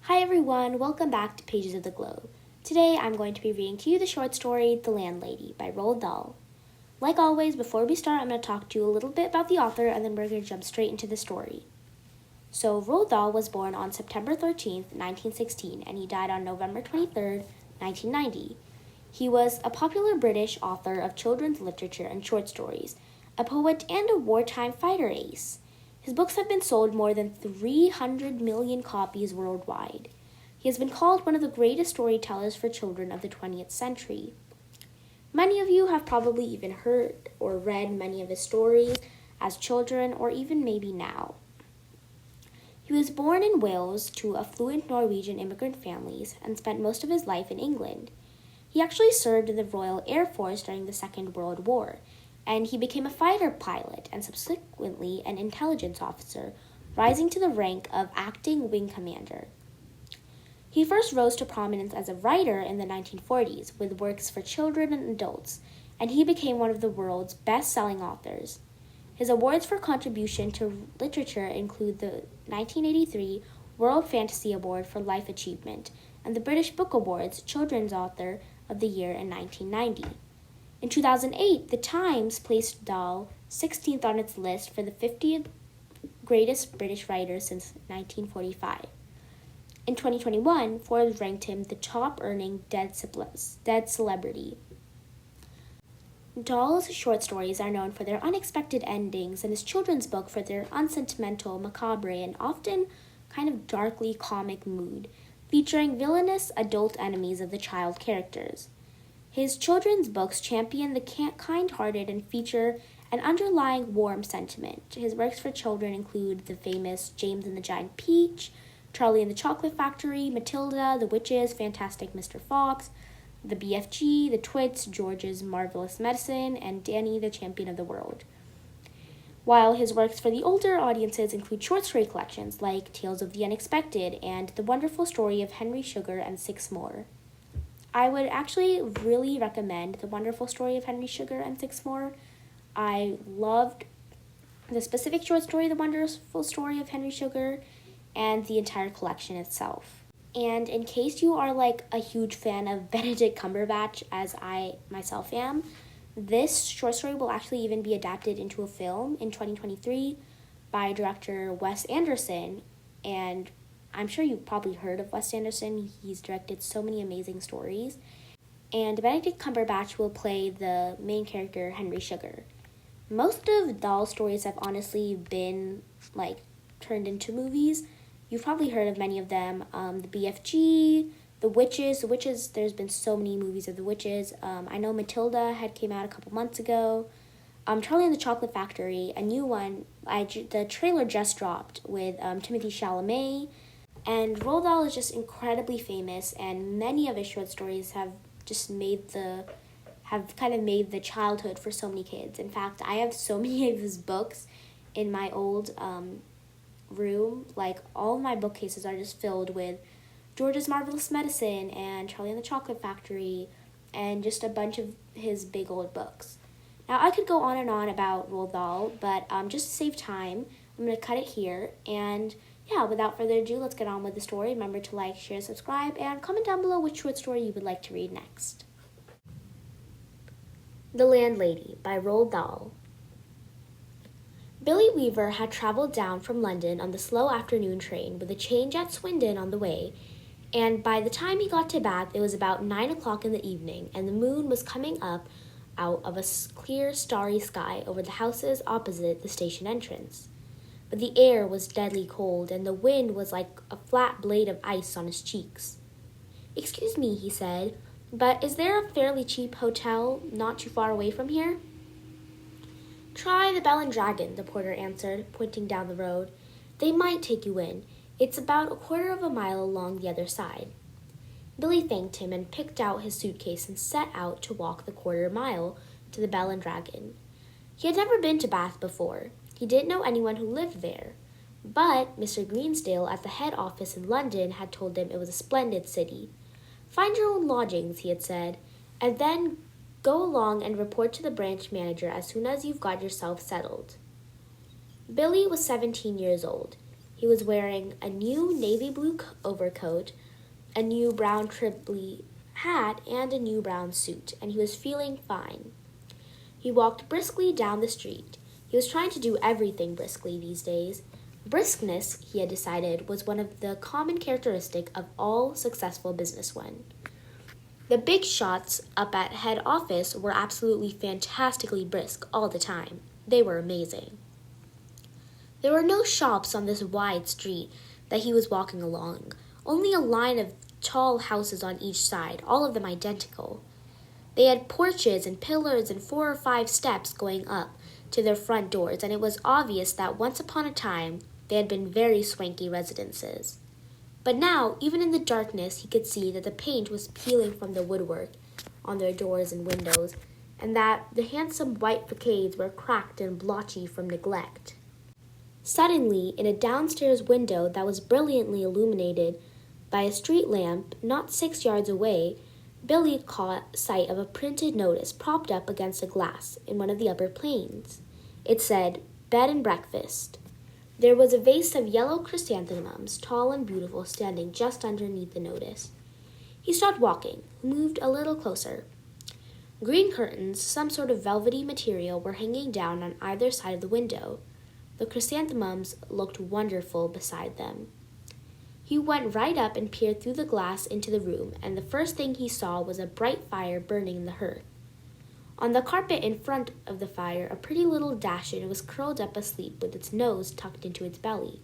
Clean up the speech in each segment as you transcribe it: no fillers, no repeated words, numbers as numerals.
Hi everyone, welcome back to Pages of the Globe. Today I'm going to be reading to you the short story The Landlady by Roald Dahl. Like always, before we start, I'm going to talk to you a little bit about the author and then we're going to jump straight into the story. So Roald Dahl was born on September 13th, 1916, and he died on November 23rd, 1990. He was a popular British author of children's literature and short stories, a poet and a wartime fighter ace. His books have been sold more than 300 million copies worldwide. He has been called one of the greatest storytellers for children of the 20th century. Many of you have probably even heard or read many of his stories as children or even maybe now. He was born in Wales to affluent Norwegian immigrant families and spent most of his life in England. He actually served in the Royal Air Force during the Second World War, and he became a fighter pilot and subsequently an intelligence officer, rising to the rank of acting wing commander. He first rose to prominence as a writer in the 1940s with works for children and adults, and he became one of the world's best-selling authors. His awards for contribution to literature include the 1983 World Fantasy Award for Life Achievement and the British Book Awards Children's Author of the Year in 1990. In 2008, The Times placed Dahl 16th on its list for the 50th greatest British writers since 1945. In 2021, Forbes ranked him the top-earning dead celebrity. Dahl's short stories are known for their unexpected endings, and his children's book for their unsentimental, macabre, and often kind of darkly comic mood, featuring villainous adult enemies of the child characters. His children's books champion the kind-hearted and feature an underlying warm sentiment. His works for children include the famous James and the Giant Peach, Charlie and the Chocolate Factory, Matilda, The Witches, Fantastic Mr. Fox, The BFG, The Twits, George's Marvelous Medicine, and Danny the Champion of the World. While his works for the older audiences include short story collections like Tales of the Unexpected and The Wonderful Story of Henry Sugar and Six More. I would actually really recommend The Wonderful Story of Henry Sugar and Six More. I loved the specific short story, The Wonderful Story of Henry Sugar, and the entire collection itself. And in case you are like a huge fan of Benedict Cumberbatch, as I myself am, this short story will actually even be adapted into a film in 2023 by director Wes Anderson, and I'm sure you've probably heard of Wes Anderson. He's directed so many amazing stories. And Benedict Cumberbatch will play the main character, Henry Sugar. Most of Dahl's stories have honestly been, turned into movies. You've probably heard of many of them. The BFG, The Witches. The Witches, there's been so many movies of The Witches. I know Matilda came out a couple months ago. Charlie and the Chocolate Factory, a new one. The trailer just dropped with Timothée Chalamet. And Roald Dahl is just incredibly famous, and many of his short stories have kind of made the childhood for so many kids. In fact, I have so many of his books in my old room. All of my bookcases are just filled with George's Marvelous Medicine and Charlie and the Chocolate Factory and just a bunch of his big old books. Now, I could go on and on about Roald Dahl, but just to save time, I'm going to cut it here. And yeah, without further ado, let's get on with the story. Remember to like, share, subscribe, and comment down below which short story you would like to read next. The Landlady by Roald Dahl. Billy Weaver had traveled down from London on the slow afternoon train with a change at Swindon on the way, and by the time he got to Bath, it was about 9 o'clock in the evening, and the moon was coming up out of a clear, starry sky over the houses opposite the station entrance. But the air was deadly cold, and the wind was like a flat blade of ice on his cheeks. "Excuse me," he said, "but is there a fairly cheap hotel not too far away from here?" "Try the Bell and Dragon," the porter answered, pointing down the road. "They might take you in. It's about a quarter of a mile along the other side." Billy thanked him and picked out his suitcase and set out to walk the quarter mile to the Bell and Dragon. He had never been to Bath before. He didn't know anyone who lived there, but Mr. Greensdale at the head office in London had told him it was a splendid city. "Find your own lodgings," he had said, "and then go along and report to the branch manager as soon as you've got yourself settled." Billy was 17 years old. He was wearing a new navy blue overcoat, a new brown Tripoli hat, and a new brown suit, and he was feeling fine. He walked briskly down the street. He was trying to do everything briskly these days. Briskness, he had decided, was one of the common characteristics of all successful businessmen. The big shots up at head office were absolutely fantastically brisk all the time. They were amazing. There were no shops on this wide street that he was walking along, only a line of tall houses on each side, all of them identical. They had porches and pillars and 4 or 5 steps going up to their front doors, and it was obvious that once upon a time they had been very swanky residences. But now, even in the darkness, he could see that the paint was peeling from the woodwork on their doors and windows, and that the handsome white facades were cracked and blotchy from neglect. Suddenly, in a downstairs window that was brilliantly illuminated by a street lamp not 6 yards away, Billy caught sight of a printed notice propped up against the glass in one of the upper planes. It said, "Bed and breakfast." There was a vase of yellow chrysanthemums, tall and beautiful, standing just underneath the notice. He stopped walking, moved a little closer. Green curtains, some sort of velvety material, were hanging down on either side of the window. The chrysanthemums looked wonderful beside them. He went right up and peered through the glass into the room, and the first thing he saw was a bright fire burning in the hearth. On the carpet in front of the fire, a pretty little dachshund was curled up asleep with its nose tucked into its belly.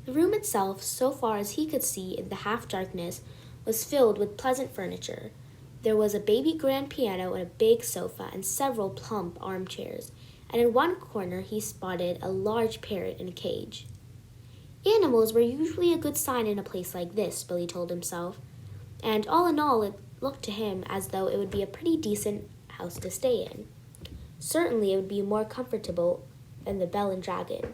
The room itself, so far as he could see in the half-darkness, was filled with pleasant furniture. There was a baby grand piano and a big sofa and several plump armchairs, and in one corner he spotted a large parrot in a cage. Animals were usually a good sign in a place like this, Billy told himself, and all in all it looked to him as though it would be a pretty decent house to stay in. Certainly it would be more comfortable than the Bell and Dragon.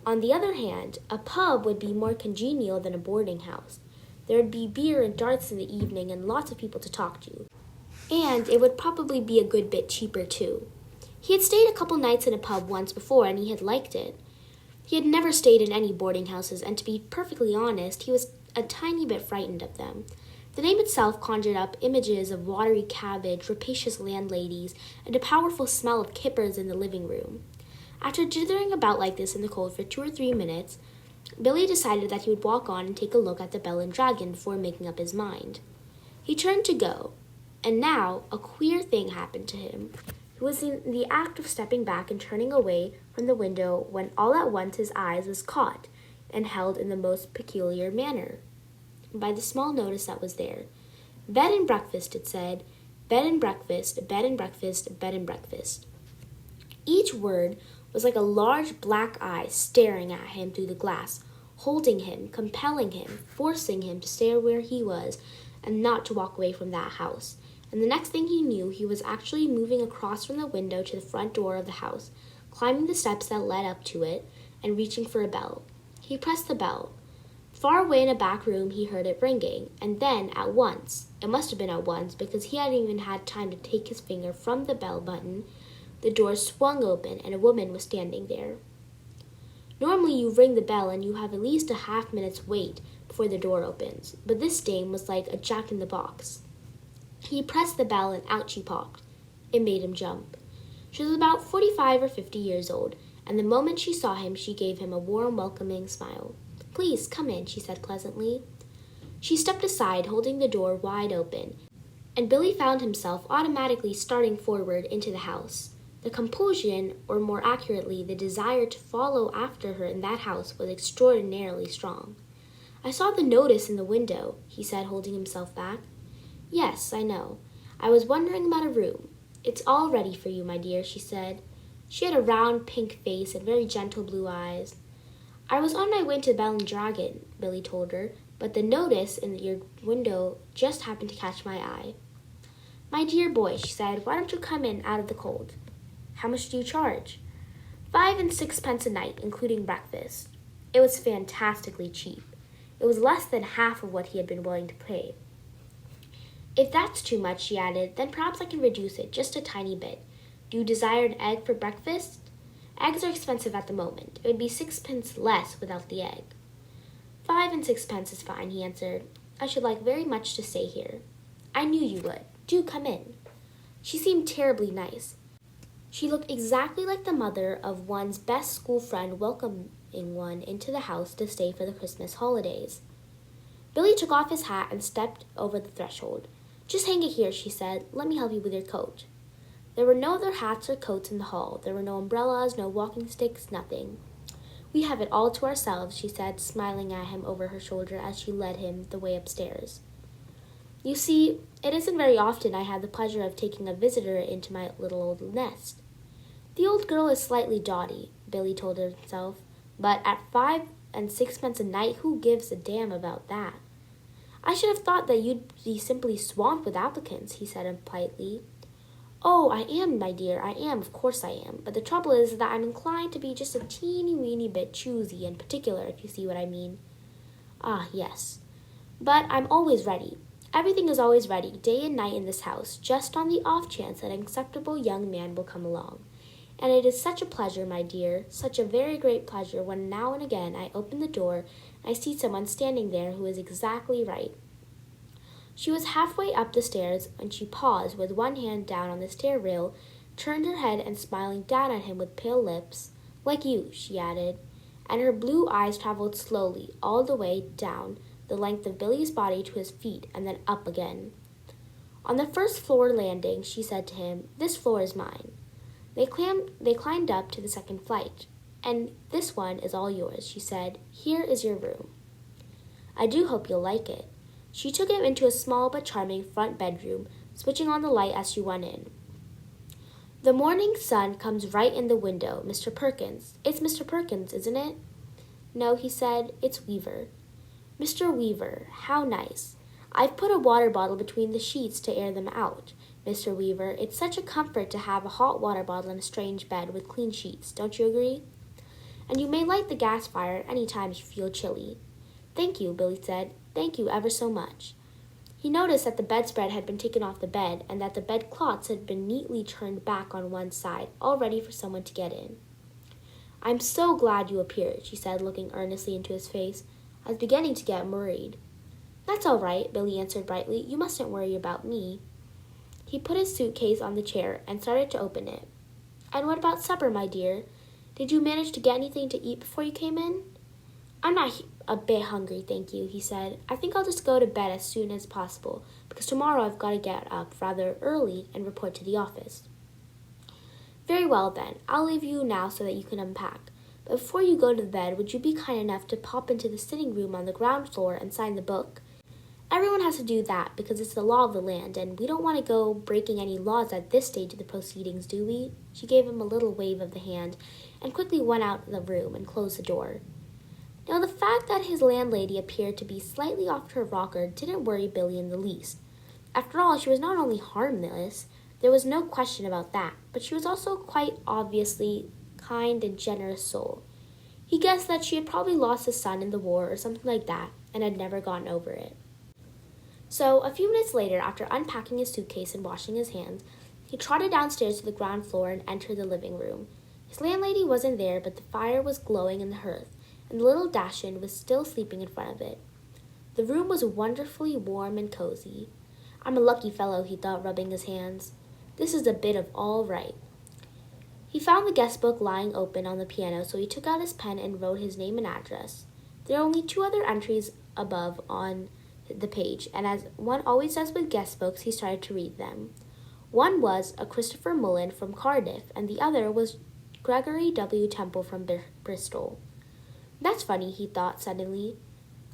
On the other hand, a pub would be more congenial than a boarding house. There would be beer and darts in the evening and lots of people to talk to. And it would probably be a good bit cheaper too. He had stayed a couple nights in a pub once before and he had liked it. He had never stayed in any boarding houses, and to be perfectly honest, he was a tiny bit frightened of them. The name itself conjured up images of watery cabbage, rapacious landladies, and a powerful smell of kippers in the living room. After dithering about like this in the cold for 2 or 3 minutes, Billy decided that he would walk on and take a look at the Bell and Dragon before making up his mind. He turned to go, and now a queer thing happened to him. He was in the act of stepping back and turning away from the window when all at once his eyes was caught and held in the most peculiar manner by the small notice that was there. Bed and breakfast, it said. Bed and breakfast, bed and breakfast, bed and breakfast. Each word was like a large black eye staring at him through the glass, holding him, compelling him, forcing him to stay where he was and not to walk away from that house. And the next thing he knew, he was actually moving across from the window to the front door of the house, climbing the steps that led up to it, and reaching for a bell. He pressed the bell. Far away in a back room, he heard it ringing, and then, at once, it must have been at once, because he hadn't even had time to take his finger from the bell button, the door swung open, and a woman was standing there. Normally, you ring the bell, and you have at least a half-minute's wait before the door opens, but this dame was like a jack-in-the-box. He pressed the bell, and out she popped. It made him jump. She was about 45 or 50 years old, and the moment she saw him, she gave him a warm, welcoming smile. "Please, come in," she said pleasantly. She stepped aside, holding the door wide open, and Billy found himself automatically starting forward into the house. The compulsion, or more accurately, the desire to follow after her in that house was extraordinarily strong. "I saw the notice in the window," he said, holding himself back. "Yes, I know. I was wondering about a room. It's all ready for you, my dear," she said. She had a round pink face and very gentle blue eyes. "I was on my way to Bell and Dragon," Billy told her, "but the notice in your window just happened to catch my eye." "My dear boy," she said, "why don't you come in out of the cold?" "How much do you charge?" 5 and 6 pence a night, including breakfast. It was fantastically cheap. It was less than half of what he had been willing to pay. "If that's too much," she added, "then perhaps I can reduce it just a tiny bit. Do you desire an egg for breakfast?" Eggs are expensive at the moment. It would be 6 pence less without the egg. 5 and 6 pence is fine, he answered. I should like very much to stay here. I knew you would. Do come in. She seemed terribly nice. She looked exactly like the mother of one's best school friend welcoming one into the house to stay for the Christmas holidays. Billy took off his hat and stepped over the threshold. Just hang it here, she said. Let me help you with your coat. There were no other hats or coats in the hall. There were no umbrellas, no walking sticks, nothing. We have it all to ourselves, she said, smiling at him over her shoulder as she led him the way upstairs. You see, it isn't very often I have the pleasure of taking a visitor into my little old nest. The old girl is slightly dotty, Billy told himself, but at 5 and 6 pence a night, who gives a damn about that? I should have thought that you'd be simply swamped with applicants, he said politely. Oh, I am, my dear, I am, of course I am, but the trouble is that I'm inclined to be just a teeny-weeny bit choosy and particular, if you see what I mean. Ah, yes. But I'm always ready. Everything is always ready, day and night in this house, just on the off chance that an acceptable young man will come along. And it is such a pleasure, my dear, such a very great pleasure when now and again I open the door and I see someone standing there who is exactly right. She was halfway up the stairs when she paused with one hand down on the stair rail, turned her head and smiling down at him with pale lips. Like you, she added, and her blue eyes traveled slowly all the way down the length of Billy's body to his feet and then up again. On the first floor landing, she said to him, This floor is mine. They climbed up to the second flight. And this one is all yours, she said. Here is your room. I do hope you'll like it. She took him into a small but charming front bedroom, switching on the light as she went in. The morning sun comes right in the window, Mr. Perkins. It's Mr. Perkins, isn't it? No, he said, it's Weaver. Mr. Weaver, how nice. I've put a water bottle between the sheets to air them out. Mr. Weaver, it's such a comfort to have a hot water bottle in a strange bed with clean sheets, don't you agree? And you may light the gas fire at any time you feel chilly. Thank you, Billy said. Thank you ever so much. He noticed that the bedspread had been taken off the bed and that the bedclothes had been neatly turned back on one side, all ready for someone to get in. I'm so glad you appeared, she said, looking earnestly into his face. I was beginning to get worried. That's all right, Billy answered brightly. You mustn't worry about me. He put his suitcase on the chair and started to open it. And what about supper, my dear? Did you manage to get anything to eat before you came in? I'm not a bit hungry, thank you, he said. I think I'll just go to bed as soon as possible, because tomorrow I've got to get up rather early and report to the office. Very well, then. I'll leave you now so that you can unpack. But before you go to bed, would you be kind enough to pop into the sitting room on the ground floor and sign the book? Everyone has to do that because it's the law of the land, and we don't want to go breaking any laws at this stage of the proceedings, do we? She gave him a little wave of the hand and quickly went out of the room and closed the door. Now, the fact that his landlady appeared to be slightly off her rocker didn't worry Billy in the least. After all, she was not only harmless, there was no question about that, but she was also quite obviously kind and generous soul. He guessed that she had probably lost a son in the war or something like that and had never gotten over it. So, a few minutes later, after unpacking his suitcase and washing his hands, he trotted downstairs to the ground floor and entered the living room. His landlady wasn't there, but the fire was glowing in the hearth, and the little Dachshund was still sleeping in front of it. The room was wonderfully warm and cozy. I'm a lucky fellow, he thought, rubbing his hands. This is a bit of all right. He found the guest book lying open on the piano, so he took out his pen and wrote his name and address. There are only 2 other entries above on the page, and as one always does with guest books, he started to read them. One was a Christopher Mullen from Cardiff, and the other was Gregory W. Temple from Bristol. That's funny, he thought suddenly.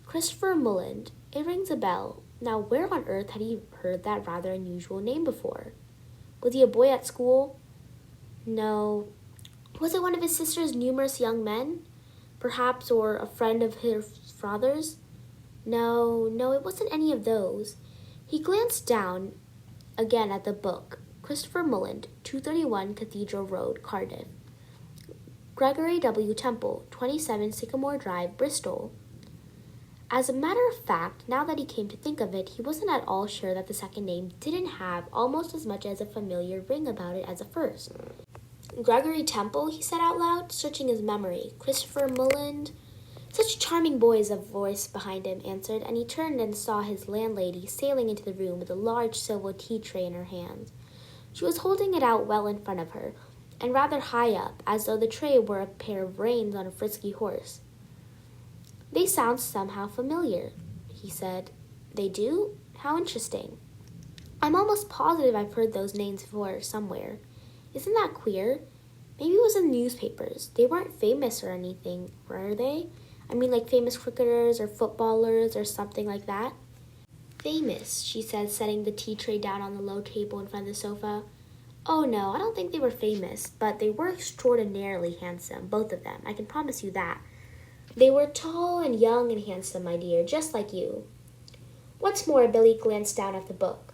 Christopher Mullen. It rings a bell. Now, where on earth had he heard that rather unusual name before? Was he a boy at school? No. Was it one of his sister's numerous young men? Perhaps, or a friend of her father's? No, it wasn't any of those. He glanced down again at the book. Christopher Mullen, 231 Cathedral Road, Cardiff. Gregory W. Temple, 27 Sycamore Drive, Bristol. As a matter of fact, now that he came to think of it, he wasn't at all sure that the second name didn't have almost as much as a familiar ring about it as the first. Gregory Temple, he said out loud, searching his memory. Christopher Mulland. Such a charming boy, a voice behind him answered, and he turned and saw his landlady sailing into the room with a large silver tea tray in her hand. She was holding it out well in front of her, and rather high up, as though the tray were a pair of reins on a frisky horse. "They sound somehow familiar," he said. "They do? How interesting. I'm almost positive I've heard those names before somewhere. Isn't that queer? Maybe it was in the newspapers. They weren't famous or anything, were they? I mean, like famous cricketers or footballers or something like that." "Famous," she said, setting the tea tray down on the low table in front of the sofa. "Oh, no, I don't think they were famous, but they were extraordinarily handsome, both of them, I can promise you that. They were tall and young and handsome, my dear, just like you." Once more, Billy glanced down at the book.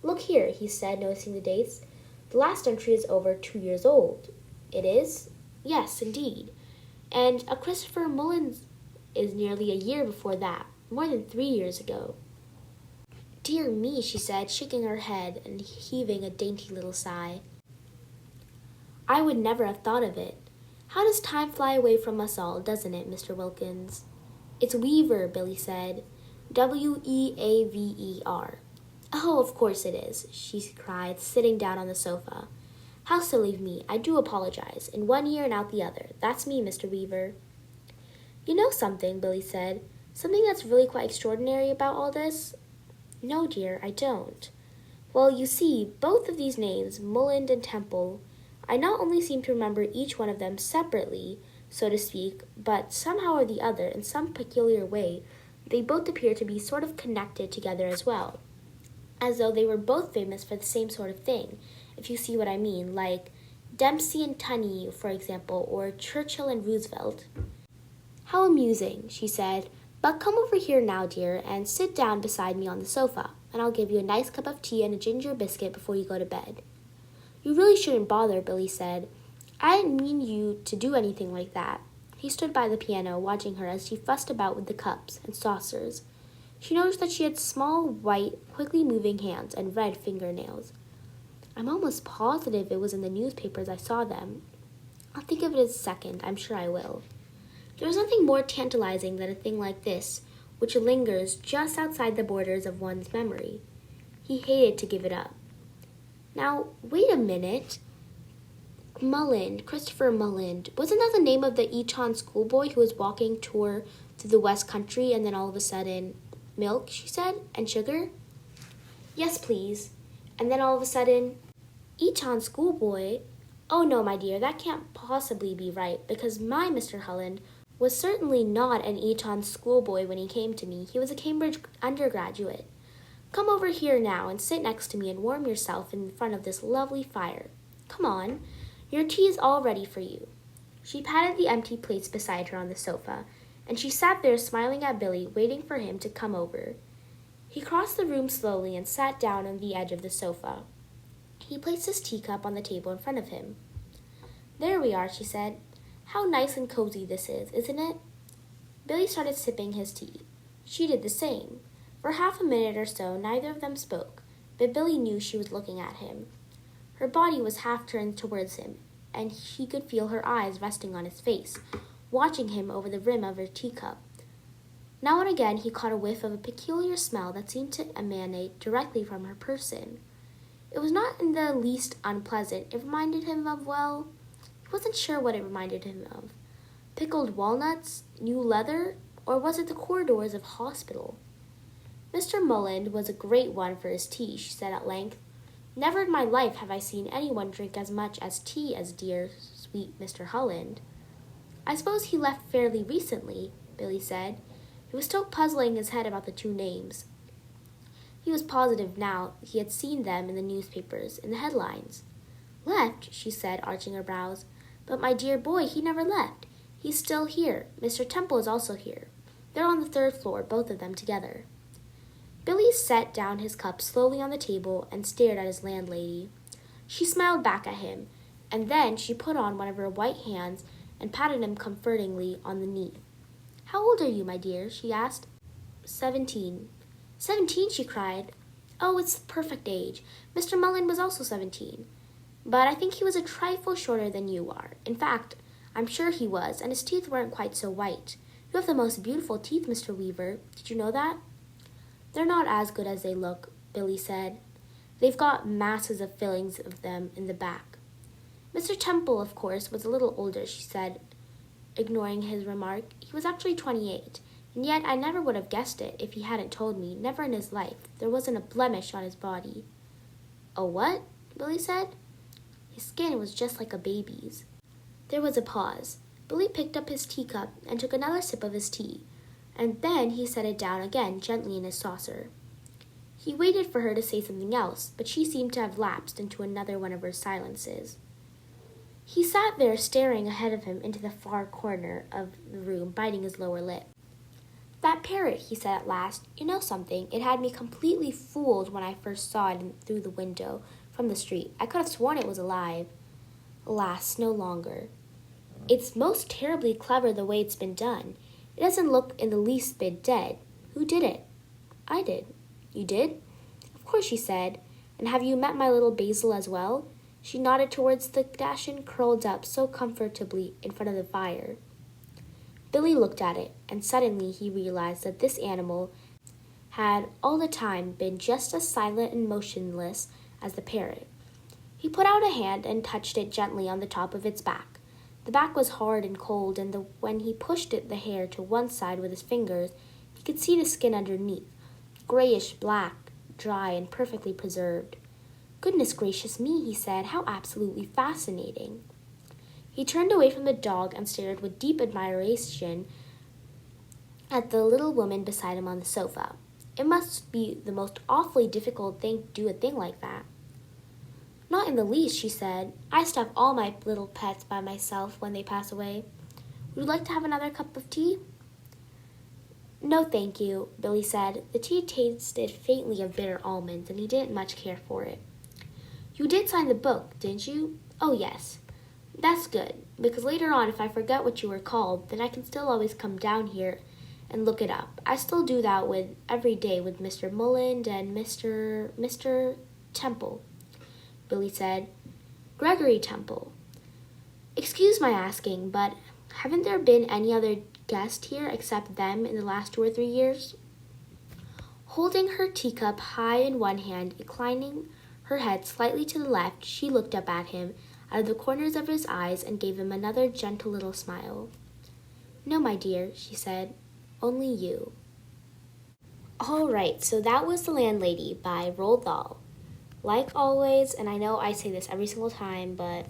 "Look here," he said, noticing the dates. "The last entry is over 2 years old." "It is?" "Yes, indeed. And a Christopher Mullins is nearly a year before that, more than 3 years ago." "Dear me," she said, shaking her head and heaving a dainty little sigh. "I would never have thought of it. How does time fly away from us all, doesn't it, Mr. Wilkins?" "It's Weaver," Billy said. "Weaver. "Oh, of course it is," she cried, sitting down on the sofa. "How silly of me. I do apologize. In 1 ear and out the other. That's me, Mr. Weaver." "You know something," Billy said. "Something that's really quite extraordinary about all this?" "No, dear, I don't." "Well, you see, both of these names, Mulland and Temple, I not only seem to remember each one of them separately, so to speak, but somehow or the other, in some peculiar way, they both appear to be sort of connected together as well. As though they were both famous for the same sort of thing, if you see what I mean, like Dempsey and Tunney, for example, or Churchill and Roosevelt." "How amusing," she said. "But come over here now, dear, and sit down beside me on the sofa, and I'll give you a nice cup of tea and a ginger biscuit before you go to bed." "You really shouldn't bother," Billy said. "I didn't mean you to do anything like that." He stood by the piano, watching her as she fussed about with the cups and saucers. She noticed that she had small, white, quickly moving hands and red fingernails. "I'm almost positive it was in the newspapers I saw them. I'll think of it a second, I'm sure I will." There was nothing more tantalizing than a thing like this, which lingers just outside the borders of one's memory. He hated to give it up. "Now, wait a minute. Mulland, Christopher Mulland. Wasn't that the name of the Eton schoolboy who was walking tour through the West Country and then all of a sudden, 'Milk,' she said, 'and sugar?'" "Yes, please. And then all of a sudden, 'Eton schoolboy.' Oh, no, my dear, that can't possibly be right, because my Mr. Holland was certainly not an Eton schoolboy when he came to me. He was a Cambridge undergraduate. Come over here now and sit next to me and warm yourself in front of this lovely fire. Come on. Your tea is all ready for you." She patted the empty plates beside her on the sofa, and she sat there smiling at Billy, waiting for him to come over. He crossed the room slowly and sat down on the edge of the sofa. He placed his teacup on the table in front of him. "There we are," she said. "How nice and cozy this is, isn't it?" Billy started sipping his tea. She did the same. For half a minute or so, neither of them spoke, but Billy knew she was looking at him. Her body was half turned towards him, and he could feel her eyes resting on his face, watching him over the rim of her teacup. Now and again he caught a whiff of a peculiar smell that seemed to emanate directly from her person. It was not in the least unpleasant. It reminded him of, well, he wasn't sure what it reminded him of. Pickled walnuts, new leather, or was it the corridors of hospital? "Mr. Mulland was a great one for his tea," she said at length. "Never in my life have I seen anyone drink as much as tea as dear, sweet Mr. Holland." "I suppose he left fairly recently," Billy said. He was still puzzling his head about the two names. He was positive now he had seen them in the newspapers, in the headlines. "Left?" she said, arching her brows. "But my dear boy, he never left. He's still here. Mr. Temple is also here. They're on the 3rd floor, both of them together." Billy set down his cup slowly on the table and stared at his landlady. She smiled back at him, and then she put on one of her white hands and patted him comfortingly on the knee. "How old are you, my dear?" she asked. 17. 17, she cried. "Oh, it's the perfect age. Mr. Mulland was also 17. but I think he was a trifle shorter than you are. In fact, I'm sure he was, and his teeth weren't quite so white. You have the most beautiful teeth, Mr. Weaver. Did you know that? They're not as good as they look, Billy said. They've got masses of fillings of them in the back. Mr. Temple, of course, was a little older, she said, ignoring his remark. He was actually 28, and yet I never would have guessed it if he hadn't told me. Never in his life. There wasn't a blemish on his body. A what? Billy said. His skin was just like a baby's. There was a pause. Billy picked up his teacup and took another sip of his tea, and then he set it down again gently in his saucer. He waited for her to say something else, but she seemed to have lapsed into another one of her silences. He sat there staring ahead of him into the far corner of the room, biting his lower lip. That parrot, he said at last. You know something? It had me completely fooled when I first saw it through the window from the street. I could have sworn it was alive. Alas, no longer. It's most terribly clever the way it's been done. It doesn't look in the least bit dead. Who did it? I did. You did? Of course, she said. And have you met my little Basil as well? She nodded towards the Dashin curled up so comfortably in front of the fire. Billy looked at it, and suddenly he realized that this animal had all the time been just as silent and motionless as the parrot. He put out a hand and touched it gently on the top of its back. The back was hard and cold, and when he pushed the hair to one side with his fingers, he could see the skin underneath, grayish-black, dry, and perfectly preserved. Goodness gracious me, he said, how absolutely fascinating. He turned away from the dog and stared with deep admiration at the little woman beside him on the sofa. It must be the most awfully difficult thing to do a thing like that. Not in the least, she said. I stuff all my little pets by myself when they pass away. Would you like to have another cup of tea? No, thank you, Billy said. The tea tasted faintly of bitter almonds, and he didn't much care for it. You did sign the book, didn't you? Oh, yes. That's good, because later on, if I forget what you were called, then I can still always come down here and look it up. I still do that every day with Mr. Mulland and Mr. Temple, Billy said. Gregory Temple. Excuse my asking, but haven't there been any other guest here except them in the last 2 or 3 years? Holding her teacup high in one hand, inclining her head slightly to the left, she looked up at him out of the corners of his eyes and gave him another gentle little smile. No, my dear, she said, only you. All right, so that was The Landlady by Roald Dahl. Like always, and I know I say this every single time, but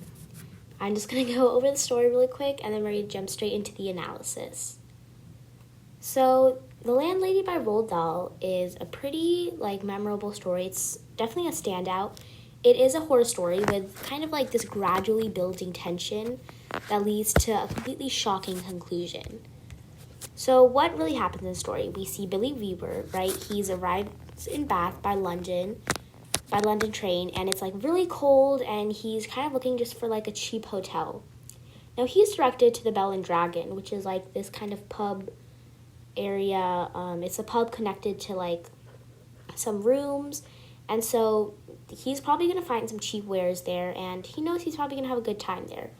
I'm just going to go over the story really quick, and then we're going to jump straight into the analysis. So, The Landlady by Roald Dahl is a pretty, memorable story. It's definitely a standout. It is a horror story with kind of this gradually building tension that leads to a completely shocking conclusion. So, what really happens in the story? We see Billy Weaver, right? He's arrived in Bath by London train, and it's really cold, and he's kind of looking just for a cheap hotel. Now he's directed to the Bell and Dragon, which is this kind of pub area. It's a pub connected to some rooms, and so he's probably going to find some cheap wares there, and he knows he's probably going to have a good time there.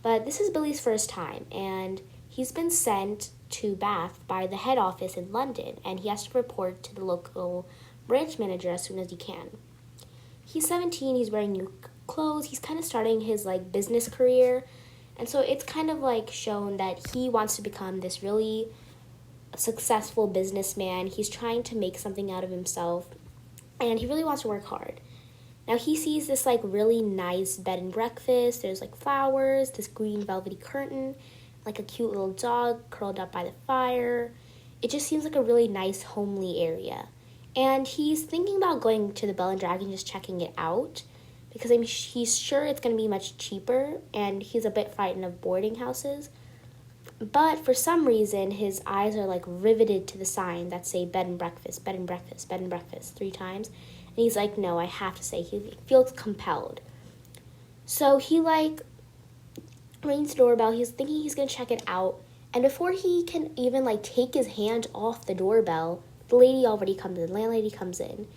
But this is Billy's first time, and he's been sent to Bath by the head office in London, and he has to report to the local branch manager as soon as he can. He's 17, he's wearing new clothes, he's kind of starting his business career, and so it's kind of shown that he wants to become this really successful businessman. He's trying to make something out of himself, and he really wants to work hard. Now he sees this really nice bed and breakfast. There's flowers, this green velvety curtain, a cute little dog curled up by the fire. It just seems like a really nice homely area. And he's thinking about going to the Bell and Dragon, just checking it out, because he's sure it's going to be much cheaper, and he's a bit frightened of boarding houses. But for some reason, his eyes are riveted to the sign that say bed and breakfast, bed and breakfast, bed and breakfast 3 times. And he's no, I have to say, he feels compelled. So he rings the doorbell. He's thinking he's going to check it out. And before he can even take his hand off the doorbell, the lady already comes in. The landlady comes in.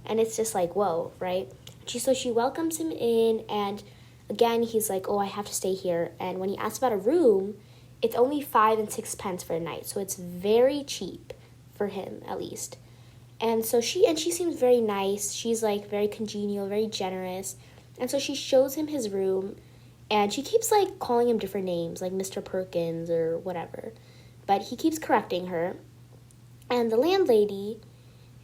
And it's just whoa, right? So she welcomes him in, and again, he's like, oh, I have to stay here. And when he asks about a room, it's only 5 and 6 pence for a night. So it's very cheap for him, at least. And so she seems very nice. She's like very congenial, very generous. And so she shows him his room, and she keeps like calling him different names, like Mr. Perkins or whatever. But he keeps correcting her. And the landlady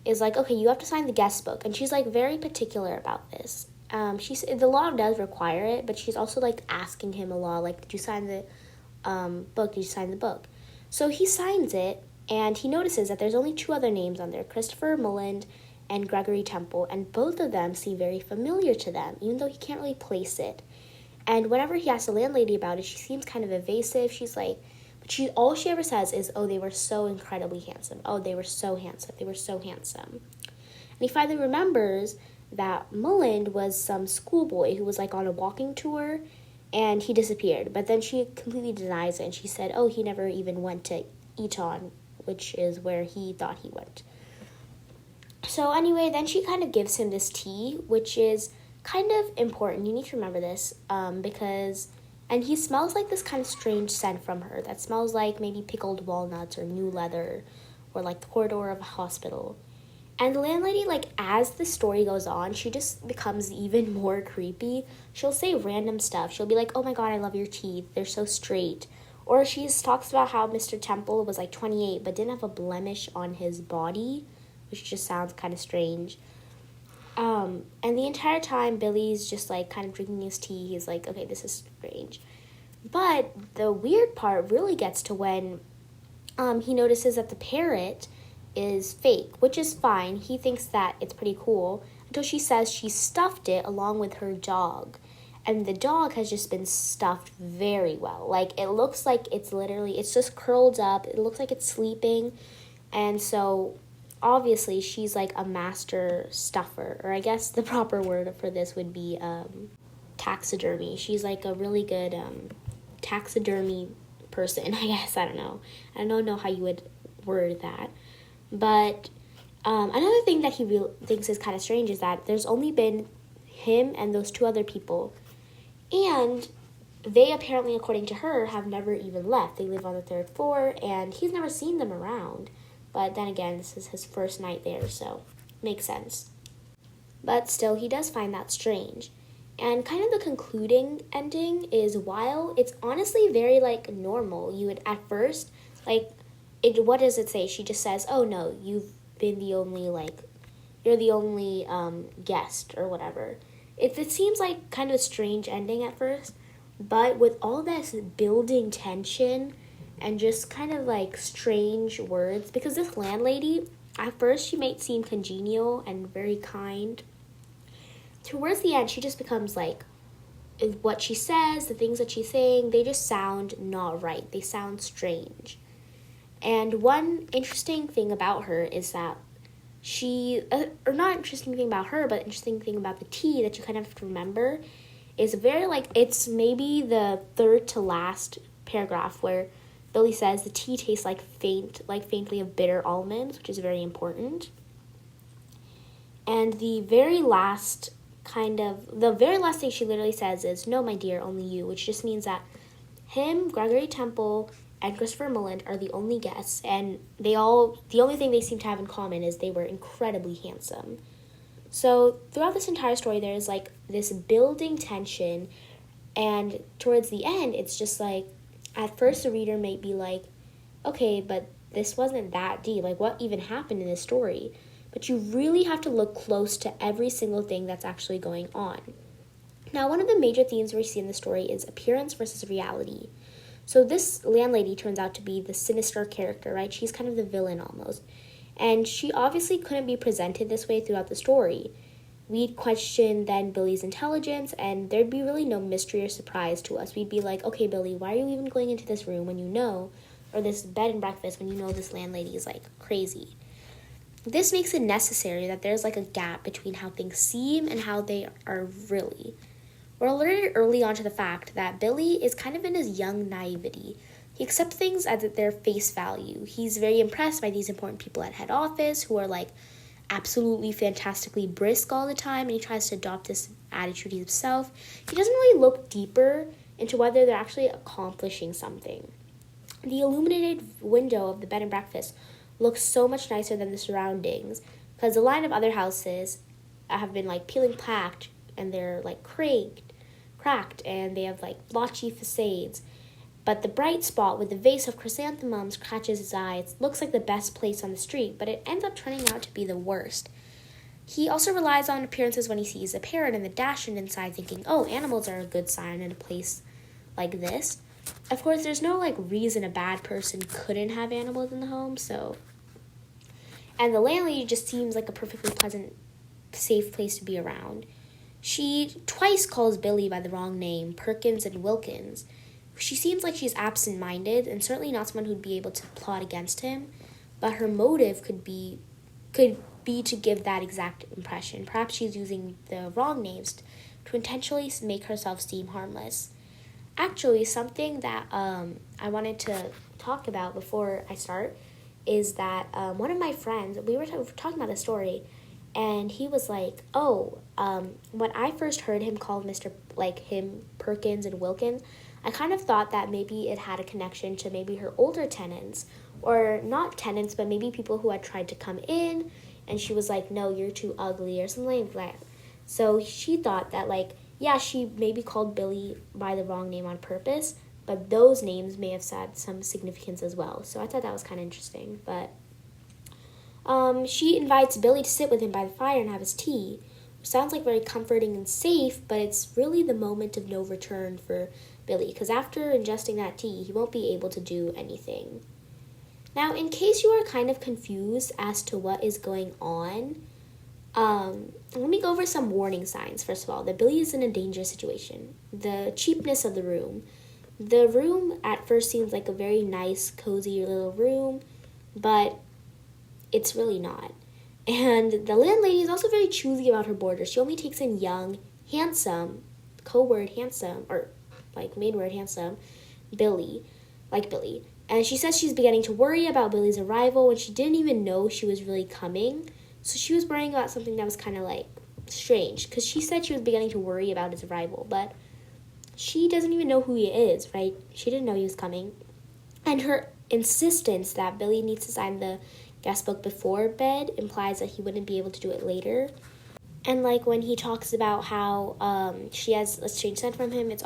is like, okay, you have to sign the guest book. And she's like very particular about this. The law does require it, but she's also like asking him a lot, like, did you sign the book? Did you sign the book? So he signs it, and he notices that there's only 2 other names on there, Christopher Mulland and Gregory Temple, and both of them seem very familiar to them, even though he can't really place it. And whenever he asks the landlady about it, she seems kind of evasive. She's like, but all she ever says is, oh, they were so incredibly handsome. Oh, they were so handsome. They were so handsome. And he finally remembers that Mulland was some schoolboy who was like on a walking tour, and he disappeared. But then she completely denies it, and she said, oh, he never even went to Eton, which is where he thought he went. So anyway, then she kind of gives him this tea, which is kind of important. You need to remember this because... And he smells like this kind of strange scent from her that smells like maybe pickled walnuts or new leather or like the corridor of a hospital. And the landlady, like, as the story goes on, she just becomes even more creepy. She'll say random stuff. She'll be like, oh my god, I love your teeth. They're so straight. Or she talks about how Mr. Temple was like 28 but didn't have a blemish on his body, which just sounds kind of strange. And the entire time, Billy's just, like, kind of drinking his tea. He's like, okay, this is strange. But the weird part really gets to when he notices that the parrot is fake, which is fine. He thinks that it's pretty cool until she says she stuffed it along with her dog. And the dog has just been stuffed very well. Like, it looks like it's just curled up. It looks like it's sleeping. And so... obviously, she's like a master stuffer, or I guess the proper word for this would be taxidermy. She's like a really good taxidermy person, I guess. I don't know. I don't know how you would word that. But another thing that he thinks is kind of strange is that there's only been him and those 2 other people. And they apparently, according to her, have never even left. They live on the 3rd floor, and he's never seen them around. But then again, this is his first night there, so makes sense. But still, he does find that strange. And kind of the concluding ending is, while it's honestly very, like, normal, you would at first, like, what does it say? She just says, oh, no, you've been the only, like, you're the only guest or whatever. It seems like kind of a strange ending at first, but with all this building tension and just kind of like strange words, because this landlady, at first she might seem congenial and very kind. Towards the end, she just becomes like, what she says, the things that she's saying, they just sound not right. They sound strange. And one interesting thing about her is that or not interesting thing about her, but interesting thing about the tea that you kind of have to remember is very like, it's maybe the 3rd to last paragraph where Billy says the tea tastes like faintly of bitter almonds, which is very important. And the very last thing she literally says is, no, my dear, only you, which just means that him, Gregory Temple, and Christopher Mulland are the only guests, and the only thing they seem to have in common is they were incredibly handsome. So throughout this entire story, there's like this building tension, and towards the end, it's just like, at first, the reader might be like, okay, but this wasn't that deep. Like, what even happened in this story? But you really have to look close to every single thing that's actually going on. Now, one of the major themes we see in the story is appearance versus reality. So this landlady turns out to be the sinister character, right? She's kind of the villain almost. And she obviously couldn't be presented this way throughout the story. We'd question then Billy's intelligence, and there'd be really no mystery or surprise to us. We'd be like, okay, Billy, why are you even going into this room when you know, or this bed and breakfast when you know this landlady is, like, crazy? This makes it necessary that there's, like, a gap between how things seem and how they are really. We're alerted early on to the fact that Billy is kind of in his young naivety. He accepts things at their face value. He's very impressed by these important people at head office who are, like, absolutely fantastically brisk all the time, and he tries to adopt this attitude himself. He doesn't really look deeper into whether they're actually accomplishing something. The illuminated window of the bed and breakfast looks so much nicer than the surroundings, because the line of other houses have been like peeling packed, and they're like cracked, and they have like blotchy facades. But the bright spot with the vase of chrysanthemums catches his eye. It looks like the best place on the street, but it ends up turning out to be the worst. He also relies on appearances when he sees a parrot and the dachshund inside, thinking, oh, animals are a good sign in a place like this. Of course, there's no like reason a bad person couldn't have animals in the home, so. And the landlady just seems like a perfectly pleasant, safe place to be around. She twice calls Billy by the wrong name, Perkins and Wilkins. She seems like she's absent-minded and certainly not someone who'd be able to plot against him, but her motive could be to give that exact impression. Perhaps she's using the wrong names to intentionally make herself seem harmless. Actually, something that I wanted to talk about before I start is that one of my friends, we were talking about the story, and he was like, when I first heard him call Perkins and Wilkins, I kind of thought that maybe it had a connection to maybe her older tenants, or not tenants, but maybe people who had tried to come in, and she was like, no, you're too ugly, or something like that. So she thought that, she maybe called Billy by the wrong name on purpose, but those names may have had some significance as well. So I thought that was kind of interesting. But she invites Billy to sit with him by the fire and have his tea, which sounds like very comforting and safe, but it's really the moment of no return for Billy, because after ingesting that tea, he won't be able to do anything. Now, in case you are kind of confused as to what is going on, let me go over some warning signs. First of all, that Billy is in a dangerous situation. The cheapness of the room. The room at first seems like a very nice, cozy little room, but it's really not. And the landlady is also very choosy about her boarders. She only takes in young, handsome, co-word handsome, or main word handsome, Billy. And she says she's beginning to worry about Billy's arrival when she didn't even know she was really coming. So she was worrying about something that was kind of strange, because she said she was beginning to worry about his arrival, but she doesn't even know who he is, right? She didn't know he was coming. And her insistence that Billy needs to sign the guest book before bed implies that he wouldn't be able to do it later. And when he talks about how she has a strange scent from him, it's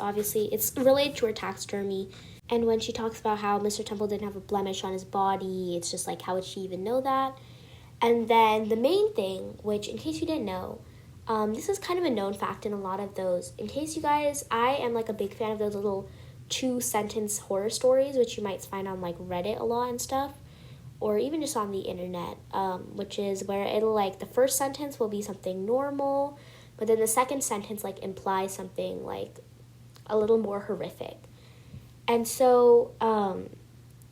related to her taxidermy. And when she talks about how Mr. Temple didn't have a blemish on his body, it's just how would she even know that? And then the main thing, which in case you didn't know, this is kind of a known fact in a lot of those. In case you guys, I am a big fan of those little 2-sentence horror stories, which you might find on Reddit a lot and stuff, or even just on the internet, which is where it'll the first sentence will be something normal, but then the second sentence implies something a little more horrific. And so,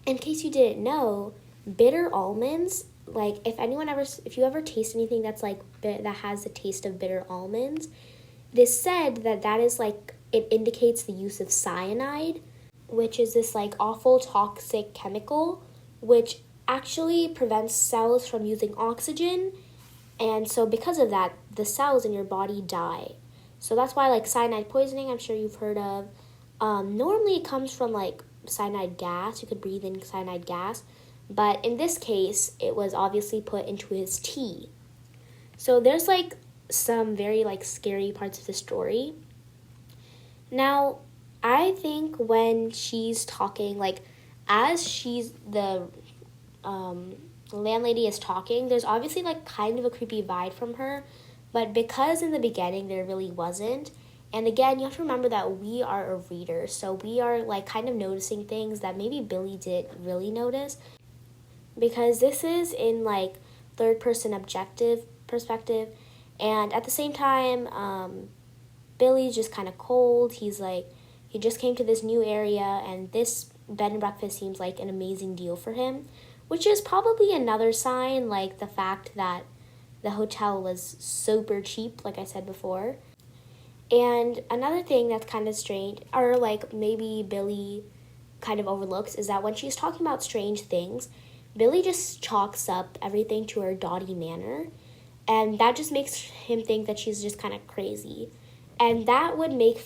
in case you didn't know, bitter almonds, if you ever taste anything that's that has the taste of bitter almonds, it is said that is it indicates the use of cyanide, which is this awful toxic chemical, which actually prevents cells from using oxygen, and so because of that, the cells in your body die. So that's why cyanide poisoning, I'm sure you've heard of. Normally it comes from cyanide gas. You could breathe in cyanide gas, but in this case, it was obviously put into his tea. So there's some very scary parts of the story. Now, I think when she's talking, as she's the landlady is talking, there's obviously kind of a creepy vibe from her, but because in the beginning there really wasn't, and again, you have to remember that we are a reader, so we are kind of noticing things that maybe Billy didn't really notice, because this is in third person objective perspective, and at the same time, Billy's just kind of cold. He's he just came to this new area, and this bed and breakfast seems like an amazing deal for him, which is probably another sign, the fact that the hotel was super cheap, like I said before. And another thing that's kind of strange, or maybe Billy kind of overlooks, is that when she's talking about strange things, Billy just chalks up everything to her dotty manner. And that just makes him think that she's just kind of crazy. And that would make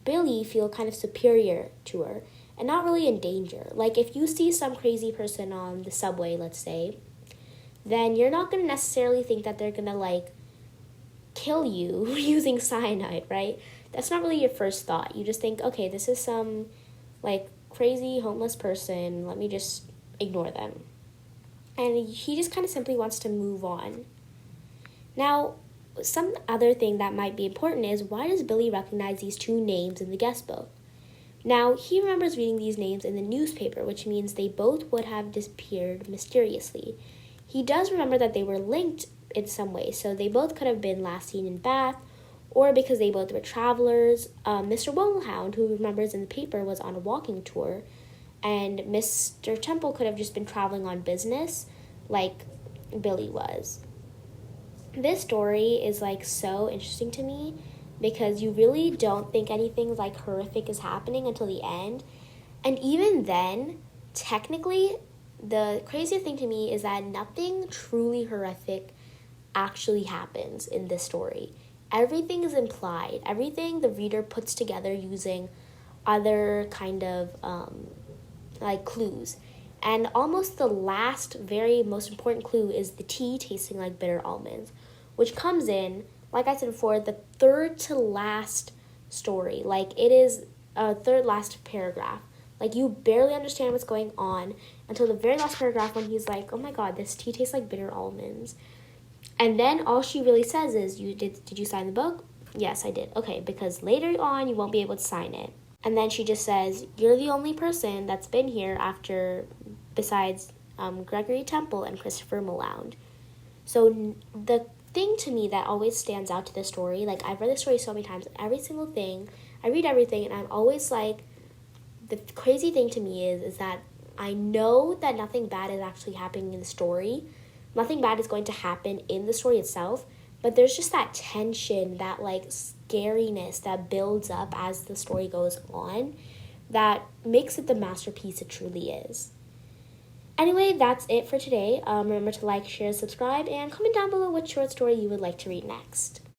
Billy feel kind of superior to her and not really in danger. Like, if you see some crazy person on the subway, let's say, then you're not going to necessarily think that they're going to, like, kill you using cyanide, right? That's not really your first thought. You just think, okay, this is some, like, crazy homeless person. Let me just ignore them. And he just kind of simply wants to move on. Now, some other thing that might be important is, why does Billy recognize these two names in the guest book? Now, he remembers reading these names in the newspaper, which means they both would have disappeared mysteriously. He does remember that they were linked in some way, so they both could have been last seen in Bath, or because they both were travelers. Mr. Womelhound, who remembers in the paper, was on a walking tour, and Mr. Temple could have just been traveling on business, like Billy was. This story is, like, so interesting to me because you really don't think anything, like, horrific is happening until the end. And even then, technically, the craziest thing to me is that nothing truly horrific actually happens in this story. Everything is implied. Everything the reader puts together using other kind of, like, clues. And almost the last, very most important clue is the tea tasting like bitter almonds, which comes in, like I said before, the third to last story. Like, it is a third last paragraph. Like, you barely understand what's going on until the very last paragraph when he's like, oh my god, this tea tastes like bitter almonds. And then all she really says is, did you sign the book? Yes, I did. Okay, because later on you won't be able to sign it. And then she just says, you're the only person that's been here besides Gregory Temple and Christopher Mallound. So the thing to me that always stands out to the story, like, I've read the story so many times, every single thing, I read everything, and I'm always like, the crazy thing to me is that I know that nothing bad is actually happening in the story. Nothing bad is going to happen in the story itself, but there's just that tension, that, like, scariness that builds up as the story goes on that makes it the masterpiece it truly is. Anyway, that's it for today. Remember to like, share, subscribe, and comment down below what short story you would like to read next.